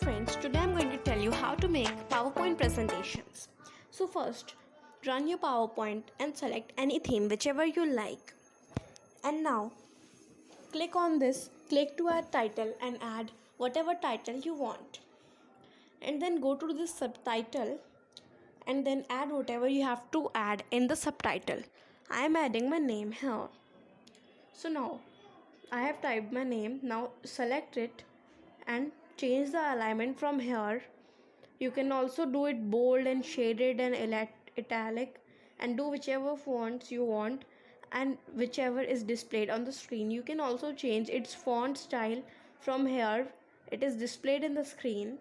friends, today I'm going to tell you how to make PowerPoint presentations. So first, run your PowerPoint and select any theme whichever you like. And now, click on this, click to add title and add whatever title you want. And then go to this subtitle and then add whatever you have to add in the subtitle. I am adding my name here. So now, I have typed my name. Now select it and change the alignment from here. You can also do it bold and shaded and italic, and do whichever fonts you want and whichever is displayed on the screen. You can also change its font style from here. It is displayed in the screen.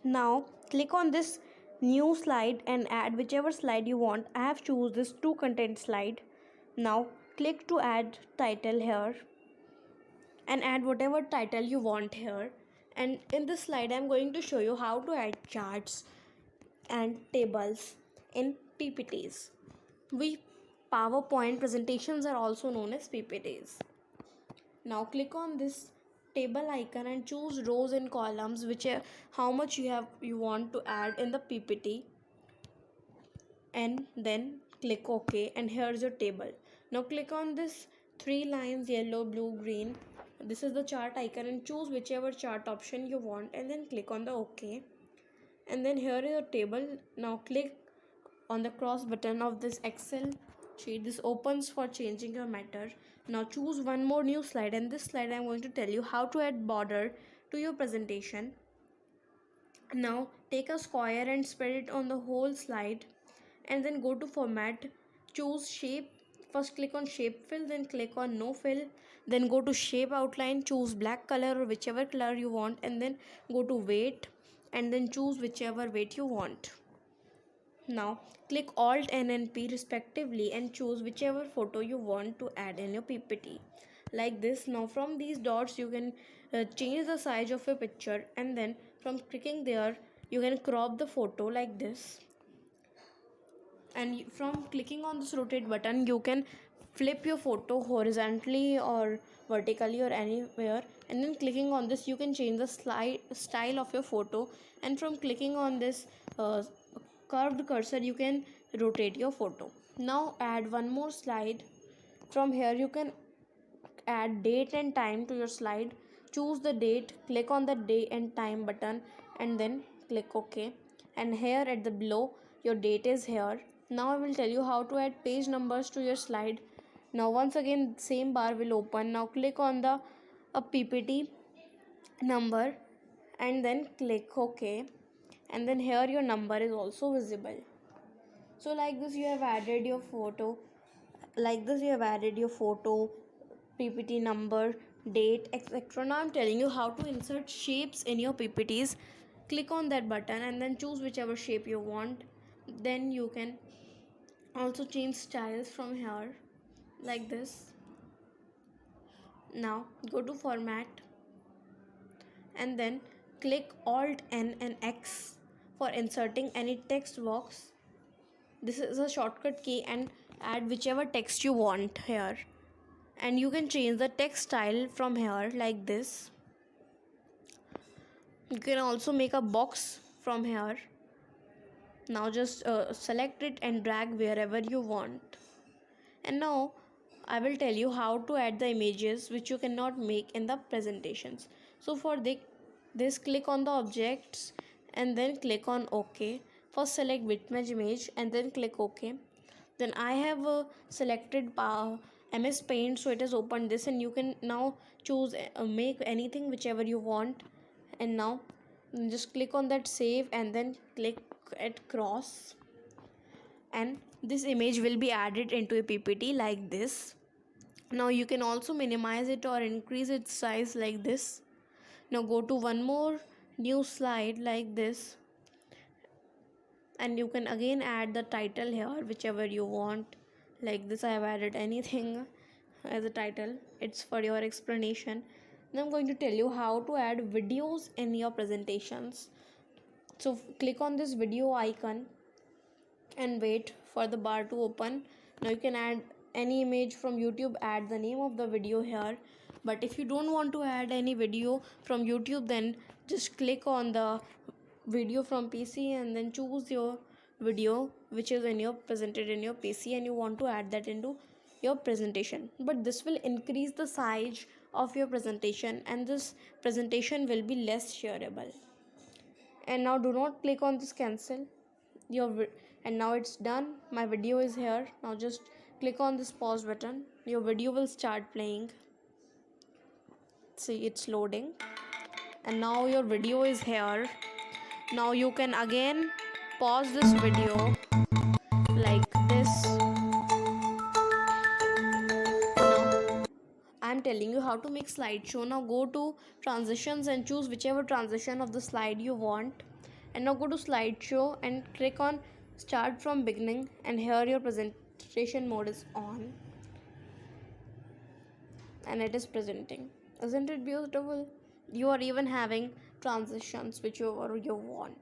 Now click on this new slide and add whichever slide you want. I have choose this to content slide. Now click to add title here and add whatever title you want here. And in this slide I'm going to show you how to add charts and tables in PPTs. We PowerPoint presentations are also known as PPTs. Now click on this table icon and choose rows and columns, which how much you want to add in the PPT, and then click OK, and here's your table. Now click on this three lines, yellow, blue, green. This is the chart icon, and choose whichever chart option you want and then click on the OK. And then here is your table. Now click on the cross button of this Excel sheet. This opens for changing your matter. Now choose one more new slide, and this slide I'm going to tell you how to add border to your presentation. Now take a square and spread it on the whole slide, and then go to format, choose shape. First click on shape fill, then click on no fill, then go to shape outline, choose black color or whichever color you want, and then go to weight and then choose whichever weight you want. Now click Alt N and P respectively and choose whichever photo you want to add in your PPT, like this. Now from these dots you can change the size of your picture, and then from clicking there you can crop the photo like this, and from clicking on this rotate button you can flip your photo horizontally or vertically or anywhere, and then clicking on this you can change the style of your photo, and from clicking on this curved cursor you can rotate your photo. Now add one more slide. From here you can add date and time to your slide. Choose the date, click on the date and time button, and then click OK, and here at the below your date is here. Now I will tell you how to add page numbers to your slide. Now once again same bar will open. Now click on the PPT number and then click OK, and then here your number is also visible. So like this you have added your photo, PPT number, date, etc. Now I'm telling you how to insert shapes in your PPTs. Click on that button and then choose whichever shape you want. Then you can also change styles from here like this. Now go to format and then click Alt N and X for inserting any text box. This is a shortcut key, and add whichever text you want here, and you can change the text style from here like this. You can also make a box from here. Now just select it and drag wherever you want. And now I will tell you how to add the images which you cannot make in the presentations. So for this click on the objects and then click on OK. First select bitmap image and then click OK. Then I have selected MS Paint, so it has opened this, and you can now choose make anything whichever you want. And now just click on that save and then click at cross, and this image will be added into a PPT like this. Now you can also minimize it or increase its size like this. Now go to one more new slide like this, and you can again add the title here whichever you want. Like this I have added anything as a title, it's for your explanation. Now I'm going to tell you how to add videos in your presentations. So click on this video icon and wait for the bar to open. Now you can add any image from YouTube, add the name of the video here. But if you don't want to add any video from YouTube, then just click on the video from PC and then choose your video which is in your presented in your PC, and you want to add that into your presentation. But this will increase the size of your presentation, and this presentation will be less shareable. And now do not click on this cancel and now it's done. My video is here. Now just click on this pause button. Your video will start playing. See, it's loading, and now your video is here. Now you can again pause this video like this. Now I'm telling you how to make slideshow. Now go to transitions and choose whichever transition of the slide you want, and now go to slideshow and click on start from beginning, and here your presentation mode is on and it is presenting. Isn't it beautiful? You are even having transitions which you want,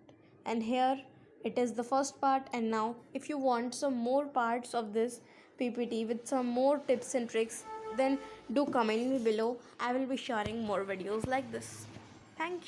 and here it is the first part. And now if you want some more parts of this PPT with some more tips and tricks, then do comment me below. I will be sharing more videos like this. Thank you.